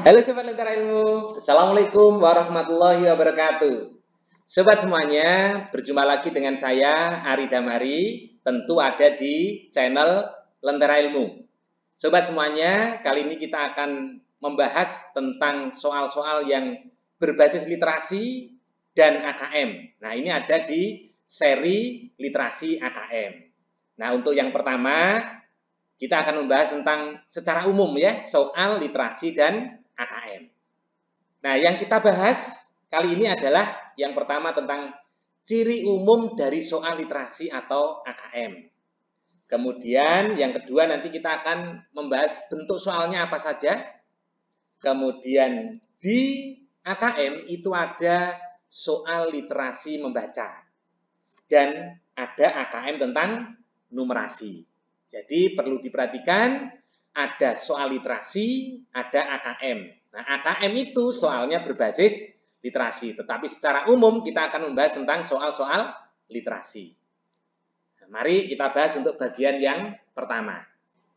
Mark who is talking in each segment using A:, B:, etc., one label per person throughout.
A: Halo Sobat Lentera Ilmu, Assalamualaikum warahmatullahi wabarakatuh. Sobat semuanya, berjumpa lagi dengan saya Ari Damari, tentu ada di channel Lentera Ilmu. Sobat semuanya, kali ini kita akan membahas tentang soal-soal yang berbasis literasi dan AKM. Nah, ini ada di seri literasi AKM. Nah, untuk yang pertama, kita akan membahas tentang secara umum ya, soal literasi dan AKM. Nah, yang kita bahas kali ini adalah yang pertama tentang ciri umum dari soal literasi atau AKM. Kemudian yang kedua nanti kita akan membahas bentuk soalnya apa saja. Kemudian di AKM itu ada soal literasi membaca. Dan ada AKM tentang numerasi. Jadi perlu diperhatikan ada soal literasi, ada AKM. Nah, AKM itu soalnya berbasis literasi, tetapi secara umum kita akan membahas tentang soal-soal literasi. Nah, mari kita bahas untuk bagian yang pertama.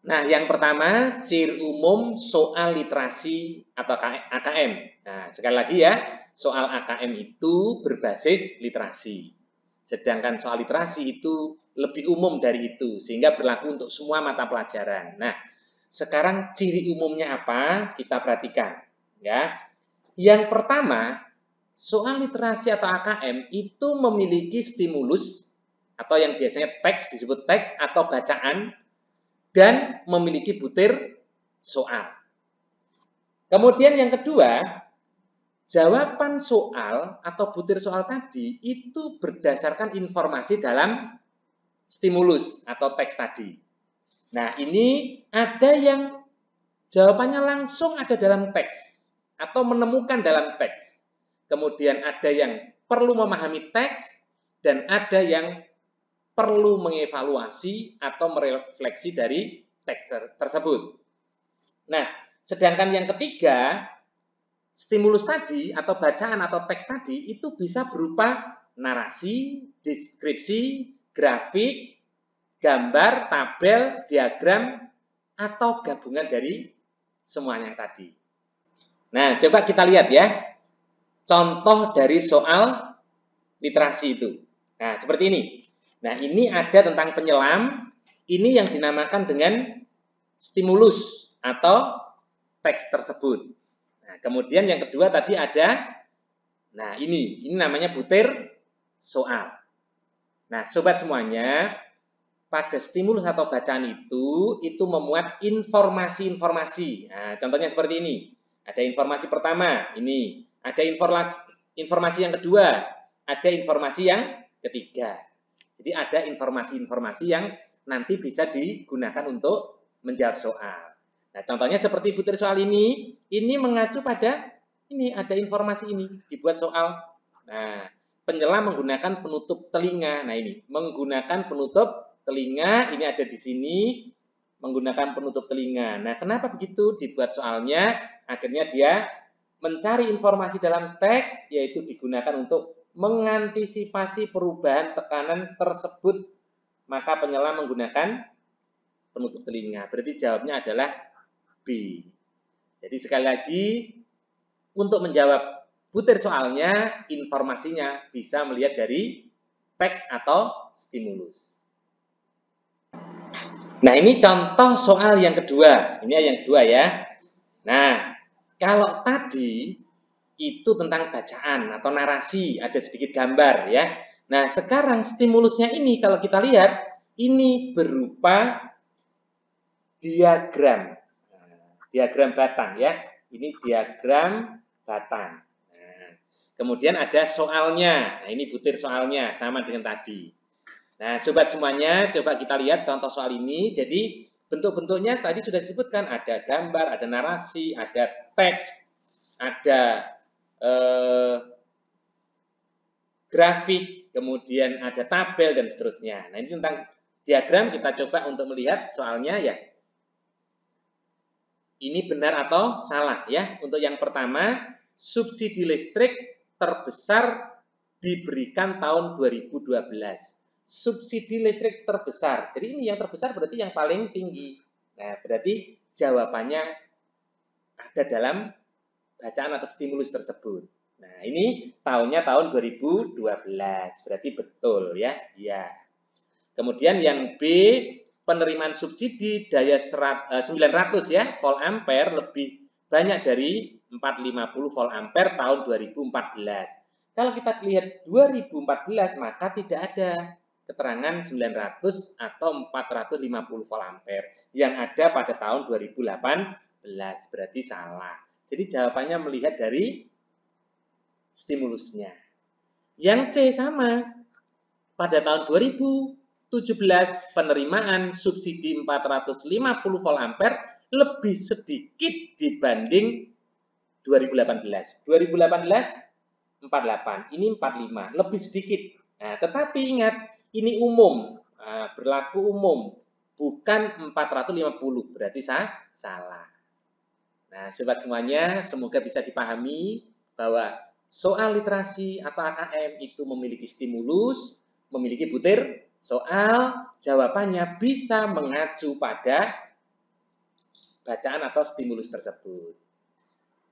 A: Nah, yang pertama, ciri umum soal literasi atau AKM. Nah, sekali lagi ya, soal AKM itu berbasis literasi. Sedangkan soal literasi itu lebih umum dari itu, sehingga berlaku untuk semua mata pelajaran. Nah, sekarang ciri umumnya apa? Kita perhatikan, ya. Yang pertama, soal literasi atau AKM itu memiliki stimulus atau yang biasanya teks disebut teks atau bacaan dan memiliki butir soal. Kemudian yang kedua, jawaban soal atau butir soal tadi itu berdasarkan informasi dalam stimulus atau teks tadi. Nah, ini ada yang jawabannya langsung ada dalam teks atau menemukan dalam teks. Kemudian ada yang perlu memahami teks dan ada yang perlu mengevaluasi atau merefleksi dari teks tersebut. Nah, sedangkan yang ketiga, stimulus tadi atau bacaan atau teks tadi itu bisa berupa narasi, deskripsi, grafik, gambar, tabel, diagram, atau gabungan dari semuanya tadi. Nah, coba kita lihat ya, contoh dari soal literasi itu. Nah, seperti ini. Nah, ini ada tentang penyelam, ini yang dinamakan dengan stimulus atau teks tersebut. Nah, kemudian yang kedua tadi ada, nah ini namanya butir soal. Nah, sobat semuanya, pada stimulus atau bacaan itu memuat informasi-informasi. Nah, contohnya seperti ini. Ada informasi pertama, ini. Ada informasi yang kedua, ada informasi yang ketiga. Jadi ada informasi-informasi yang nanti bisa digunakan untuk menjawab soal. Nah, contohnya seperti butir soal ini mengacu pada ini, ada informasi ini, dibuat soal. Nah, penyelam menggunakan penutup telinga. Nah, ini, menggunakan penutup telinga, ini ada di sini, menggunakan penutup telinga. Nah, kenapa begitu? Dibuat soalnya, akhirnya dia mencari informasi dalam teks, yaitu digunakan untuk mengantisipasi perubahan tekanan tersebut. Maka penyelam menggunakan penutup telinga. Berarti jawabnya adalah B. Jadi sekali lagi, untuk menjawab butir soalnya, informasinya bisa melihat dari teks atau stimulus. Nah, ini contoh soal yang kedua. Ini yang kedua ya. Nah, kalau tadi itu tentang bacaan atau narasi, ada sedikit gambar ya. Nah, sekarang stimulusnya ini kalau kita lihat, ini berupa diagram. Diagram batang ya. Ini diagram batang. Nah, kemudian ada soalnya. Nah, ini butir soalnya sama dengan tadi. Nah, sobat semuanya, coba kita lihat contoh soal ini. Jadi, bentuk-bentuknya tadi sudah disebutkan. Ada gambar, ada narasi, ada teks, ada grafik, kemudian ada tabel, dan seterusnya. Nah, ini tentang diagram, kita coba untuk melihat soalnya ya. Ini benar atau salah ya. Untuk yang pertama, subsidi listrik terbesar diberikan tahun 2012. Subsidi listrik terbesar. Jadi ini yang terbesar berarti yang paling tinggi. Nah, berarti jawabannya ada dalam bacaan atau stimulus tersebut. Nah, ini tahunnya tahun 2012. Berarti betul ya. Iya. Kemudian yang B, penerimaan subsidi daya 900 ya, volt ampere lebih banyak dari 450 volt ampere tahun 2014. Kalau kita lihat 2014 maka tidak ada keterangan 900 atau 450 volt ampere yang ada pada tahun 2018, berarti salah. Jadi jawabannya melihat dari stimulusnya. Yang C sama, pada tahun 2017 penerimaan subsidi 450 volt ampere lebih sedikit dibanding 2018. 2018 48, ini 45, lebih sedikit. Nah, tetapi ingat, ini umum, berlaku umum, bukan 450, berarti salah. Nah, sobat semuanya, semoga bisa dipahami bahwa soal literasi atau AKM itu memiliki stimulus, memiliki butir soal, jawabannya bisa mengacu pada bacaan atau stimulus tersebut.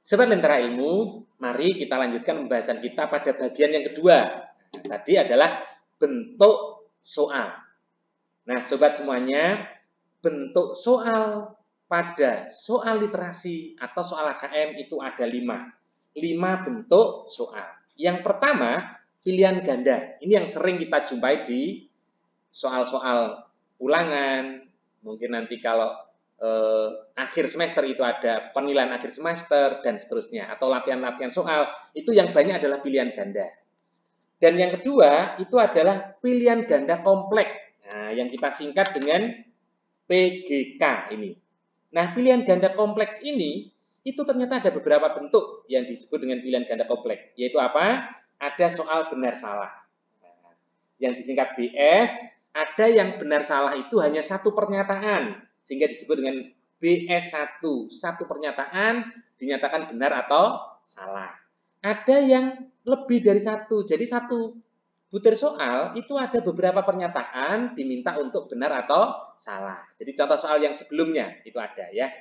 A: Sobat Lentera Ilmu, mari kita lanjutkan pembahasan kita pada bagian yang kedua. Tadi adalah bentuk soal. Nah, sobat semuanya, bentuk soal pada soal literasi atau soal AKM itu ada 5. 5 bentuk soal. Yang pertama, pilihan ganda. Ini yang sering kita jumpai di soal-soal ulangan. Mungkin nanti kalau akhir semester itu ada penilaian akhir semester dan seterusnya, atau latihan-latihan soal, itu yang banyak adalah pilihan ganda. Dan yang kedua itu adalah pilihan ganda kompleks, yang kita singkat dengan PGK ini. Nah, pilihan ganda kompleks ini itu ternyata ada beberapa bentuk yang disebut dengan pilihan ganda kompleks, yaitu apa? Ada soal benar salah, yang disingkat BS. Ada yang benar salah itu hanya satu pernyataan, sehingga disebut dengan BS1, satu pernyataan dinyatakan benar atau salah. Ada yang lebih dari satu, jadi satu butir soal itu ada beberapa pernyataan diminta untuk benar atau salah. Jadi contoh soal yang sebelumnya itu ada ya.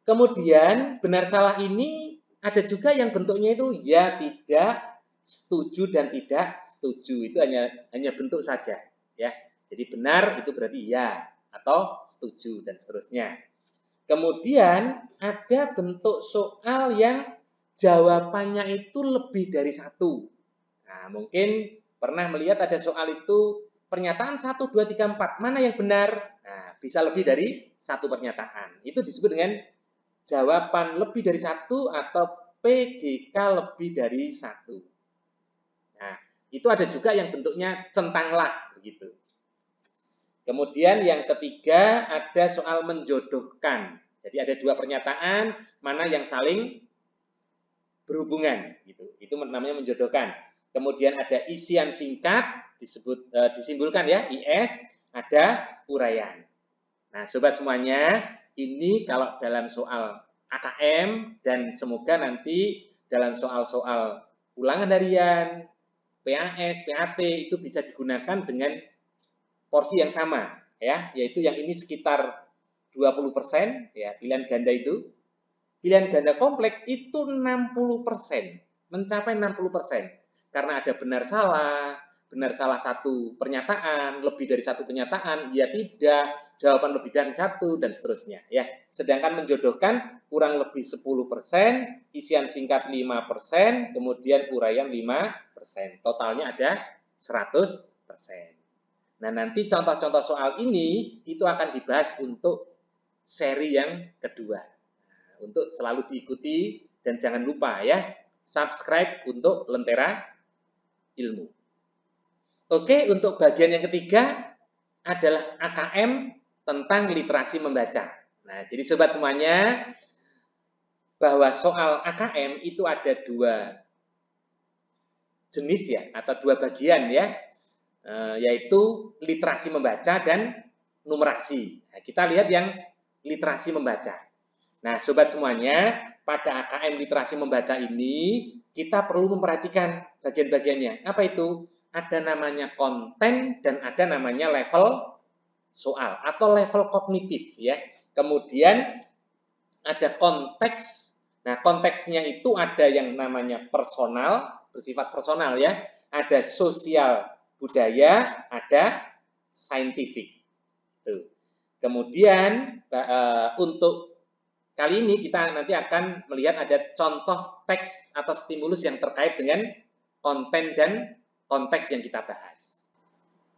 A: Kemudian benar salah ini ada juga yang bentuknya itu ya, tidak, setuju dan tidak setuju. Itu hanya bentuk saja ya. Jadi benar itu berarti ya atau setuju dan seterusnya. Kemudian ada bentuk soal yang jawabannya itu lebih dari satu. Nah, mungkin pernah melihat ada soal itu pernyataan 1, 2, 3, 4. Mana yang benar? Nah, bisa lebih dari satu pernyataan. Itu disebut dengan jawaban lebih dari satu atau PGK lebih dari satu. Nah, itu ada juga yang bentuknya centanglah begitu. Kemudian yang ketiga ada soal menjodohkan. Jadi ada dua pernyataan, mana yang saling berhubungan gitu. Itu namanya menjodohkan. Kemudian ada isian singkat disimpulkan ya, IS, ada uraian. Nah, sobat semuanya, ini kalau dalam soal AKM dan semoga nanti dalam soal-soal ulangan harian, PAS, PAT itu bisa digunakan dengan porsi yang sama ya, yaitu yang ini sekitar 20% ya, pilihan ganda itu. Pilihan ganda kompleks itu 60%, mencapai 60%. Karena ada benar salah satu pernyataan, lebih dari satu pernyataan, ya tidak, jawaban lebih dari satu dan seterusnya ya. Sedangkan menjodohkan kurang lebih 10%, isian singkat 5%, kemudian uraian 5%. Totalnya ada 100%. Nah, nanti contoh-contoh soal ini itu akan dibahas untuk seri yang kedua. Nah, untuk selalu diikuti dan jangan lupa ya, subscribe untuk Lentera Ilmu. Oke, untuk bagian yang ketiga adalah AKM tentang literasi membaca. Nah, jadi sobat semuanya, bahwa soal AKM itu ada dua jenis ya, atau dua bagian ya, yaitu literasi membaca dan numerasi. Nah, kita lihat yang literasi membaca. Nah, sobat semuanya, pada AKM literasi membaca ini kita perlu memperhatikan bagian-bagiannya. Apa itu? Ada namanya konten dan ada namanya level soal atau level kognitif ya. Kemudian ada konteks. Nah, konteksnya itu ada yang namanya personal, bersifat personal ya, ada sosial budaya, ada saintifik. Tuh. Kemudian untuk kali ini kita nanti akan melihat ada contoh teks atau stimulus yang terkait dengan konten dan konteks yang kita bahas.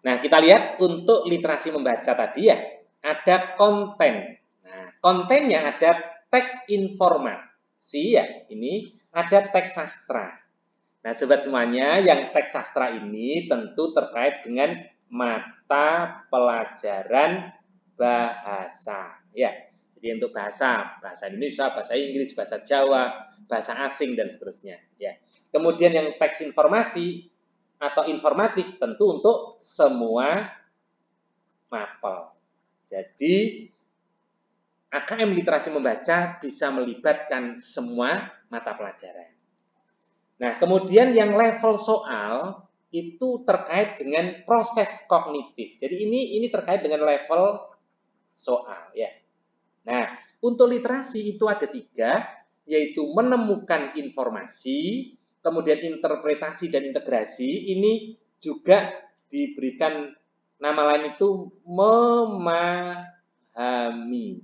A: Nah, kita lihat untuk literasi membaca tadi ya, ada konten. Nah, kontennya ada teks informasi ya, ini ada teks sastra. Nah, sobat semuanya, yang teks sastra ini tentu terkait dengan mata pelajaran bahasa ya. Jadi untuk bahasa Indonesia, bahasa Inggris, bahasa Jawa, bahasa asing dan seterusnya ya. Kemudian yang teks informasi atau informatif tentu untuk semua mapel. Jadi AKM literasi membaca bisa melibatkan semua mata pelajaran. Nah, kemudian yang level soal itu terkait dengan proses kognitif. Jadi ini terkait dengan level soal ya. Nah, untuk literasi itu ada 3, yaitu menemukan informasi, kemudian interpretasi dan integrasi. Ini juga diberikan nama lain itu memahami.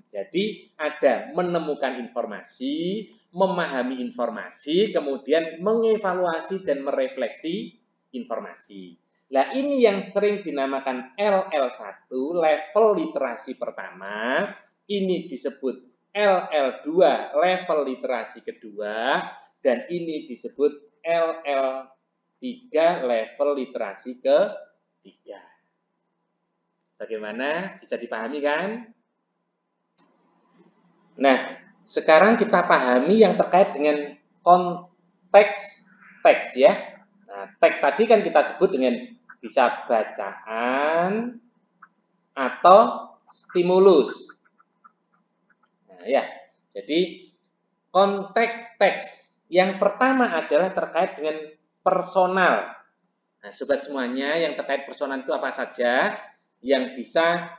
A: Jadi ada menemukan informasi, memahami informasi, kemudian mengevaluasi dan merefleksi informasi. Nah, ini yang sering dinamakan LL1, level literasi pertama. Ini disebut LL2, level literasi kedua, dan ini disebut LL3, level literasi ketiga. Bagaimana? Bisa dipahami kan? Nah, sekarang kita pahami yang terkait dengan konteks teks ya. Nah, teks tadi kan kita sebut dengan bisa bacaan atau stimulus. Nah, ya. Jadi konteks teks yang pertama adalah terkait dengan personal. Nah, sobat semuanya, yang terkait personal itu apa saja yang bisa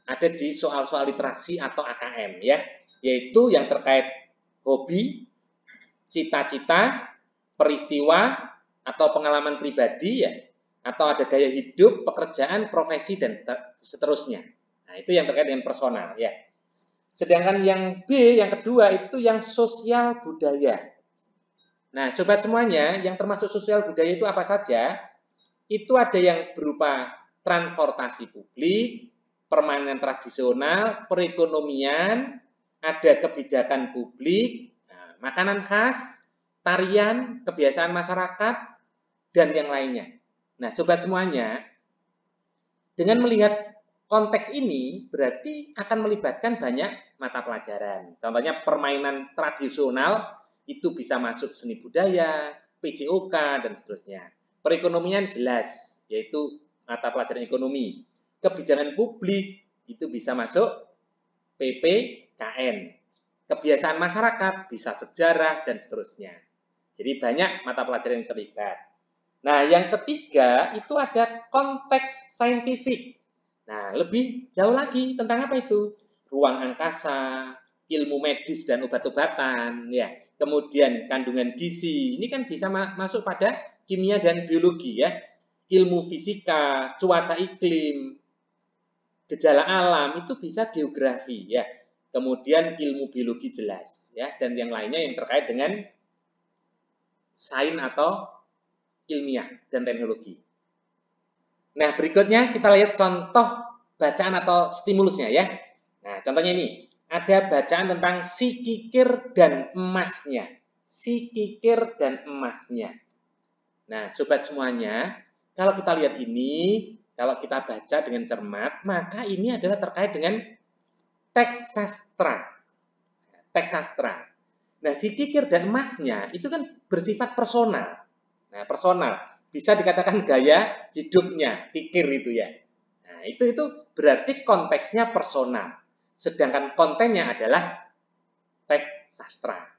A: ada di soal-soal literasi atau AKM ya, yaitu yang terkait hobi, cita-cita, peristiwa atau pengalaman pribadi ya, atau ada gaya hidup, pekerjaan, profesi dan seterusnya. Nah, itu yang terkait dengan personal ya. Sedangkan yang B, yang kedua itu yang sosial budaya. Nah, sobat semuanya, yang termasuk sosial budaya itu apa saja? Itu ada yang berupa transportasi publik, permainan tradisional, perekonomian, ada kebijakan publik, nah, makanan khas, tarian, kebiasaan masyarakat, dan yang lainnya. Nah, sobat semuanya, dengan melihat konteks ini berarti akan melibatkan banyak mata pelajaran. Contohnya permainan tradisional itu bisa masuk seni budaya, PJOK, dan seterusnya. Perekonomian jelas, yaitu mata pelajaran ekonomi. Kebijakan publik itu bisa masuk PPKN. Kebiasaan masyarakat bisa sejarah dan seterusnya. Jadi banyak mata pelajaran yang terlibat. Nah, yang ketiga itu ada konteks saintifik. Nah, lebih jauh lagi tentang apa itu? Ruang angkasa, ilmu medis dan obat-obatan, ya. Kemudian kandungan gizi. Ini kan bisa masuk pada kimia dan biologi ya. Ilmu fisika, cuaca iklim, gejala alam itu bisa geografi ya. Kemudian ilmu biologi jelas ya, dan yang lainnya yang terkait dengan sains atau ilmiah dan teknologi. Nah, berikutnya kita lihat contoh bacaan atau stimulusnya ya. Nah, contohnya ini. Ada bacaan tentang si kikir dan emasnya. Si kikir dan emasnya. Nah, sobat semuanya, kalau kita lihat ini, kalau kita baca dengan cermat, maka ini adalah terkait dengan teks sastra. Teks sastra. Nah, si kikir dan emasnya itu kan bersifat personal. Nah, personal bisa dikatakan gaya hidupnya, kikir itu ya. Nah, itu berarti konteksnya personal. Sedangkan kontennya adalah teks sastra.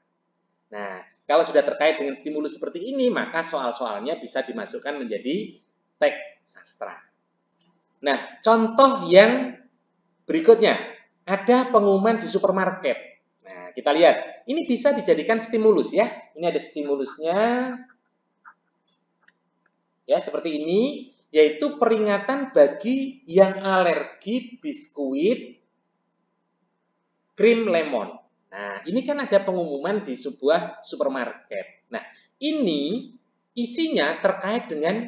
A: Nah, kalau sudah terkait dengan stimulus seperti ini, maka soal-soalnya bisa dimasukkan menjadi teks sastra. Nah, contoh yang berikutnya, ada pengumuman di supermarket. Nah, kita lihat. Ini bisa dijadikan stimulus ya. Ini ada stimulusnya. Ya, seperti ini, yaitu peringatan bagi yang alergi biskuit krim lemon. Nah, ini kan ada pengumuman di sebuah supermarket. Nah, ini isinya terkait dengan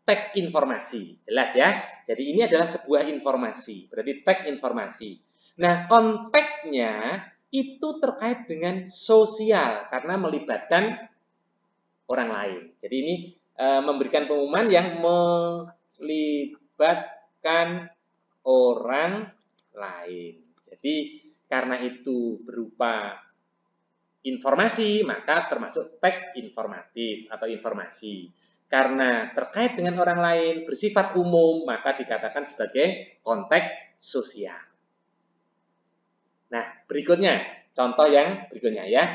A: teks informasi. Jelas ya? Jadi ini adalah sebuah informasi. Berarti teks informasi. Nah, konteksnya itu terkait dengan sosial karena melibatkan orang lain. Jadi ini memberikan pengumuman yang melibatkan orang lain. Jadi karena itu berupa informasi, maka termasuk teks informatif atau informasi. Karena terkait dengan orang lain, bersifat umum, maka dikatakan sebagai konteks sosial. Nah, berikutnya, contoh yang berikutnya ya.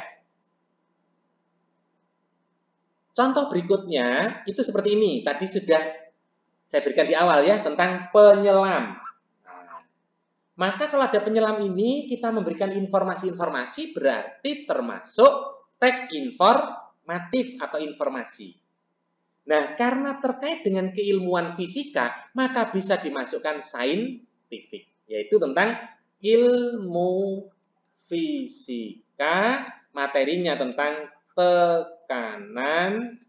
A: Contoh berikutnya itu seperti ini. Tadi sudah saya berikan di awal ya tentang penyelam. Nah, maka kalau ada penyelam ini kita memberikan informasi-informasi berarti termasuk teks informatif atau informasi. Nah, karena terkait dengan keilmuan fisika, maka bisa dimasukkan saintifik, yaitu tentang ilmu fisika, materinya tentang tekanan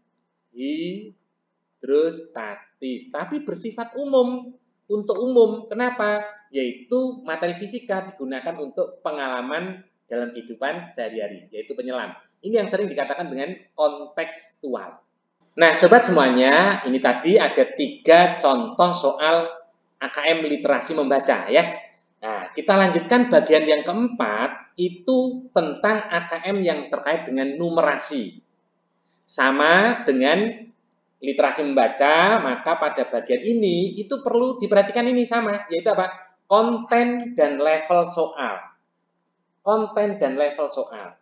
A: hidrostatis, tapi bersifat umum, untuk umum. Kenapa? Yaitu materi fisika digunakan untuk pengalaman dalam kehidupan sehari-hari, yaitu penyelam. Ini yang sering dikatakan dengan kontekstual. Nah, sobat semuanya, ini tadi ada 3 contoh soal AKM literasi membaca ya. Nah, kita lanjutkan bagian yang keempat, itu tentang AKM yang terkait dengan numerasi. Sama dengan literasi membaca, maka pada bagian ini itu perlu diperhatikan ini sama, yaitu apa? Konten dan level soal. Konten dan level soal.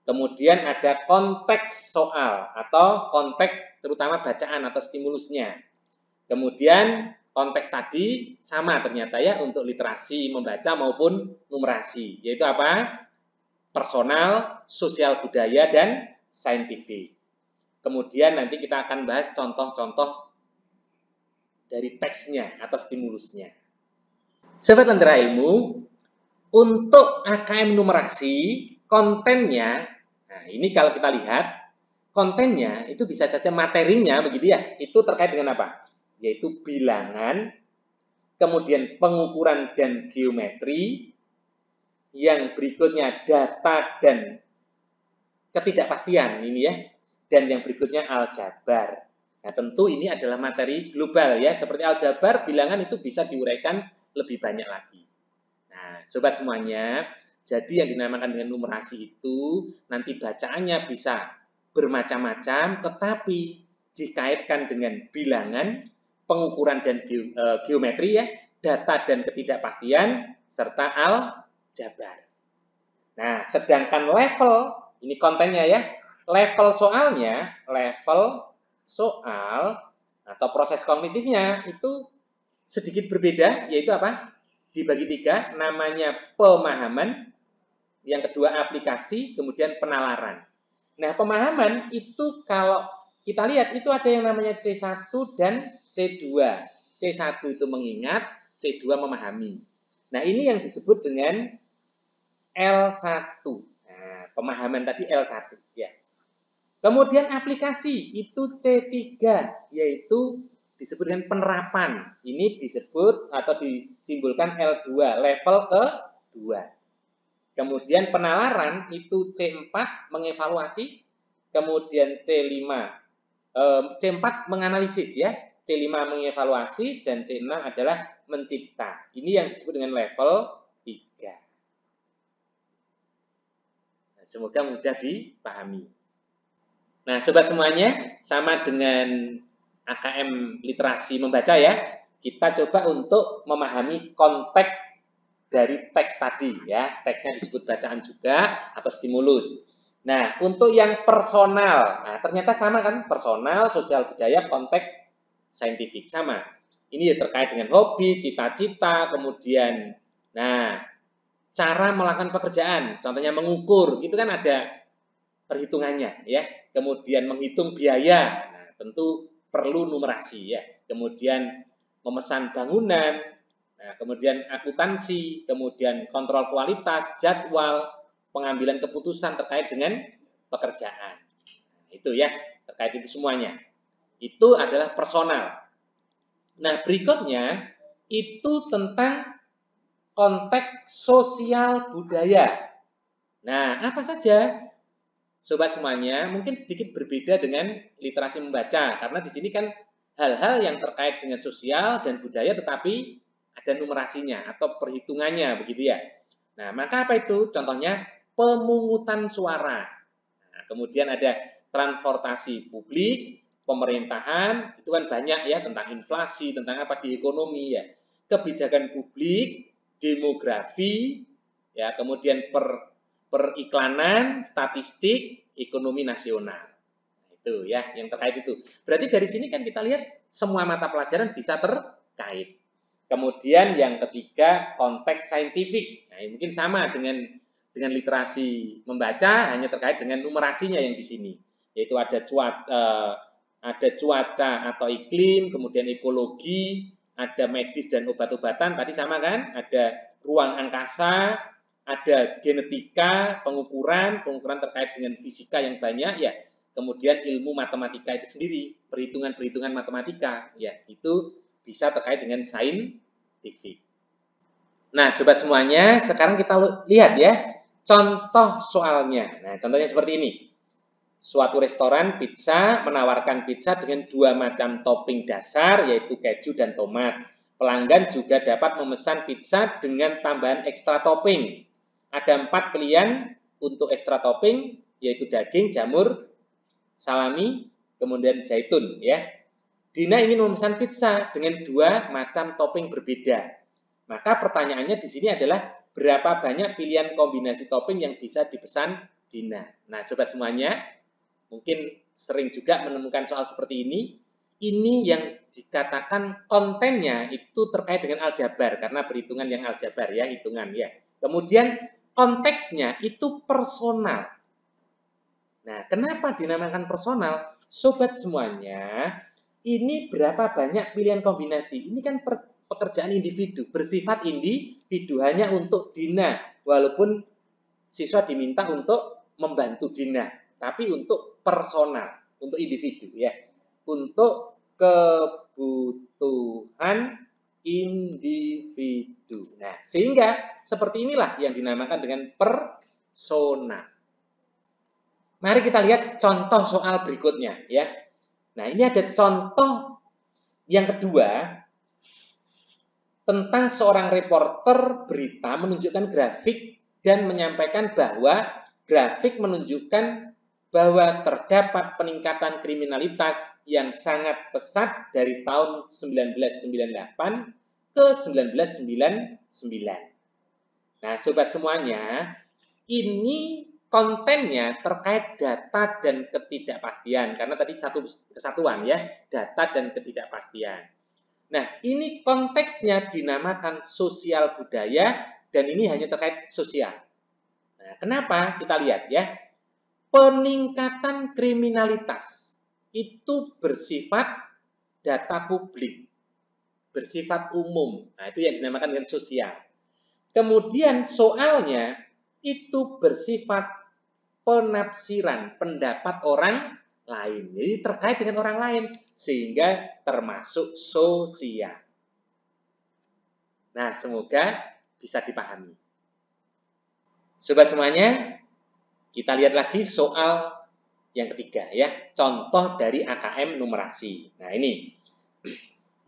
A: Kemudian ada konteks soal atau konteks terutama bacaan atau stimulusnya. Kemudian konteks tadi sama ternyata ya untuk literasi membaca maupun numerasi, yaitu apa? Personal, sosial budaya, dan saintifik. Kemudian nanti kita akan bahas contoh-contoh dari teksnya atau stimulusnya. Sobat Lentera Ilmu, untuk AKM numerasi, kontennya, nah ini kalau kita lihat, kontennya itu bisa saja materinya begitu ya, itu terkait dengan apa? Yaitu bilangan, kemudian pengukuran dan geometri, yang berikutnya data dan ketidakpastian ini ya, dan yang berikutnya aljabar. Nah, tentu ini adalah materi global ya, seperti aljabar, bilangan itu bisa diuraikan lebih banyak lagi. Nah, sobat semuanya, jadi yang dinamakan dengan numerasi itu nanti bacaannya bisa bermacam-macam, tetapi dikaitkan dengan bilangan, pengukuran dan geometri ya, data dan ketidakpastian, serta aljabar. Nah, sedangkan level, ini kontennya ya, level soalnya, level soal atau proses kognitifnya itu sedikit berbeda, yaitu apa? Dibagi 3, namanya pemahaman, yang kedua aplikasi, kemudian penalaran. Nah, pemahaman itu kalau kita lihat itu ada yang namanya C1 dan C2. C1 itu mengingat, C2 memahami. Nah, ini yang disebut dengan L1. Nah, pemahaman tadi L1 ya. Kemudian aplikasi itu C3, yaitu disebut dengan penerapan. Ini disebut atau disimbolkan L2, level ke-2. Kemudian penalaran itu C4, mengevaluasi. Kemudian C5, C4 menganalisis ya. C5 mengevaluasi dan C6 adalah mencipta. Ini yang disebut dengan level 3. Nah, semoga mudah dipahami. Nah, sobat semuanya, sama dengan AKM literasi membaca ya, kita coba untuk memahami konteks dari teks tadi ya, teksnya disebut bacaan juga atau stimulus. Nah, untuk yang personal, nah ternyata sama kan, personal, sosial budaya, konteks saintifik sama. Ini ya terkait dengan hobi, cita-cita, kemudian, nah cara melakukan pekerjaan, contohnya mengukur, itu kan ada perhitungannya ya. Kemudian menghitung biaya, nah, tentu perlu numerasi ya. Kemudian memesan bangunan, nah, kemudian akuntansi, kemudian kontrol kualitas, jadwal, pengambilan keputusan terkait dengan pekerjaan. Nah, itu ya, terkait itu semuanya. Itu adalah personal. Nah, berikutnya itu tentang konteks sosial budaya. Nah, apa saja? Sobat semuanya, mungkin sedikit berbeda dengan literasi membaca, karena di sini kan hal-hal yang terkait dengan sosial dan budaya tetapi ada numerasinya atau perhitungannya, begitu ya. Nah, maka apa itu? Contohnya pemungutan suara. Nah, kemudian ada transportasi publik, pemerintahan, itu kan banyak ya tentang inflasi, tentang apa di ekonomi ya. Kebijakan publik, demografi, ya, kemudian periklanan, statistik, ekonomi nasional. Itu ya, yang terkait itu. Berarti dari sini kan kita lihat semua mata pelajaran bisa terkait. Kemudian yang ketiga, konteks saintifik. Nah, mungkin sama dengan literasi membaca, hanya terkait dengan numerasinya yang di sini. Yaitu ada cuaca atau iklim, kemudian ekologi, ada medis dan obat-obatan, tadi sama kan? Ada ruang angkasa, ada genetika, pengukuran terkait dengan fisika yang banyak ya. Kemudian ilmu matematika itu sendiri, perhitungan-perhitungan matematika ya, itu bisa terkait dengan saintifik. Nah, sobat semuanya, sekarang kita lihat ya contoh soalnya. Nah, contohnya seperti ini. Suatu restoran pizza menawarkan pizza dengan 2 macam topping dasar, yaitu keju dan tomat. Pelanggan juga dapat memesan pizza dengan tambahan ekstra topping. Ada 4 pilihan untuk ekstra topping, yaitu daging, jamur, salami, kemudian zaitun. Ya. Dina ingin memesan pizza dengan 2 macam topping berbeda. Maka pertanyaannya di sini adalah berapa banyak pilihan kombinasi topping yang bisa dipesan Dina. Nah, sobat semuanya, mungkin sering juga menemukan soal seperti ini. Ini yang dikatakan kontennya itu terkait dengan aljabar, karena perhitungan yang aljabar ya, hitungan ya. Kemudian konteksnya itu personal. Nah, kenapa dinamakan personal? Sobat semuanya, ini berapa banyak pilihan kombinasi? Ini kan pekerjaan individu, bersifat individu, hanya untuk Dina, walaupun siswa diminta untuk membantu Dina, tapi untuk personal, untuk individu ya, untuk kebutuhan individu. Nah, sehingga seperti inilah yang dinamakan dengan personal. Mari kita lihat contoh soal berikutnya ya. Nah, ini ada contoh yang kedua tentang seorang reporter berita menunjukkan grafik dan menyampaikan bahwa grafik menunjukkan bahwa terdapat peningkatan kriminalitas yang sangat pesat dari tahun 1998 ke 1999. Nah, sobat semuanya, ini kontennya terkait data dan ketidakpastian, karena tadi satu kesatuan ya, data dan ketidakpastian. Nah, ini konteksnya dinamakan sosial budaya dan ini hanya terkait sosial. Nah, kenapa? Kita lihat ya. Peningkatan kriminalitas itu bersifat data publik, bersifat umum. Nah, itu yang dinamakan dengan sosial. Kemudian soalnya itu bersifat penafsiran, pendapat orang lain. Jadi terkait dengan orang lain, sehingga termasuk sosial. Nah, semoga bisa dipahami. Sobat semuanya, kita lihat lagi soal yang ketiga ya, contoh dari AKM numerasi. Nah, ini.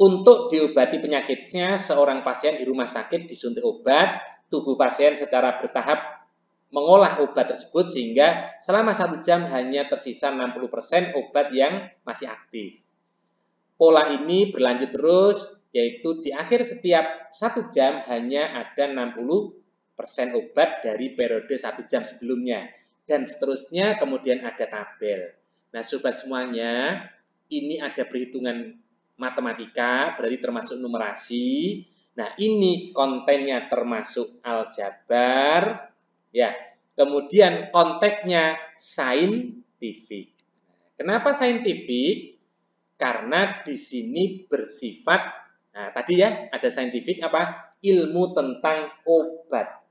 A: Untuk diobati penyakitnya, seorang pasien di rumah sakit disuntik obat, tubuh pasien secara bertahap mengolah obat tersebut sehingga selama 1 jam hanya tersisa 60% obat yang masih aktif. Pola ini berlanjut terus, yaitu di akhir setiap 1 jam hanya ada 60% obat dari periode 1 jam sebelumnya. Dan seterusnya, kemudian ada tabel. Nah, sobat semuanya, ini ada perhitungan matematika, berarti termasuk numerasi. Nah, ini kontennya termasuk aljabar, ya. Kemudian konteksnya saintifik. Kenapa saintifik? Karena di sini bersifat, nah tadi ya ada saintifik apa? Ilmu tentang obat.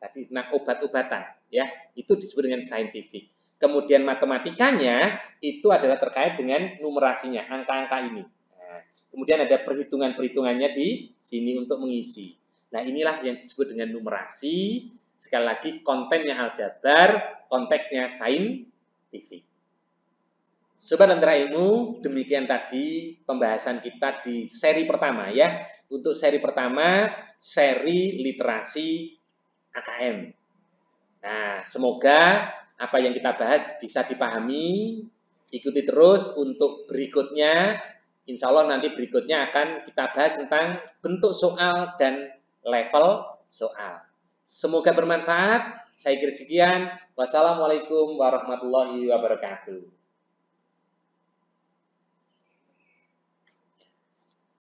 A: Tadi tentang obat-obatan, ya. Itu disebut dengan saintifik. Kemudian matematikanya itu adalah terkait dengan numerasinya, angka-angka ini. Nah, kemudian ada perhitungan-perhitungannya di sini untuk mengisi. Nah, inilah yang disebut dengan numerasi. Sekali lagi, kontennya aljabar, konteksnya saintifik. Sobat Lentera Ilmu, demikian tadi pembahasan kita di seri pertama ya. Untuk seri pertama, seri literasi AKM. Nah, semoga apa yang kita bahas bisa dipahami. Ikuti terus untuk berikutnya. Insya Allah nanti berikutnya akan kita bahas tentang bentuk soal dan level soal. Semoga bermanfaat. Saya kira sekian. Wassalamualaikum warahmatullahi wabarakatuh.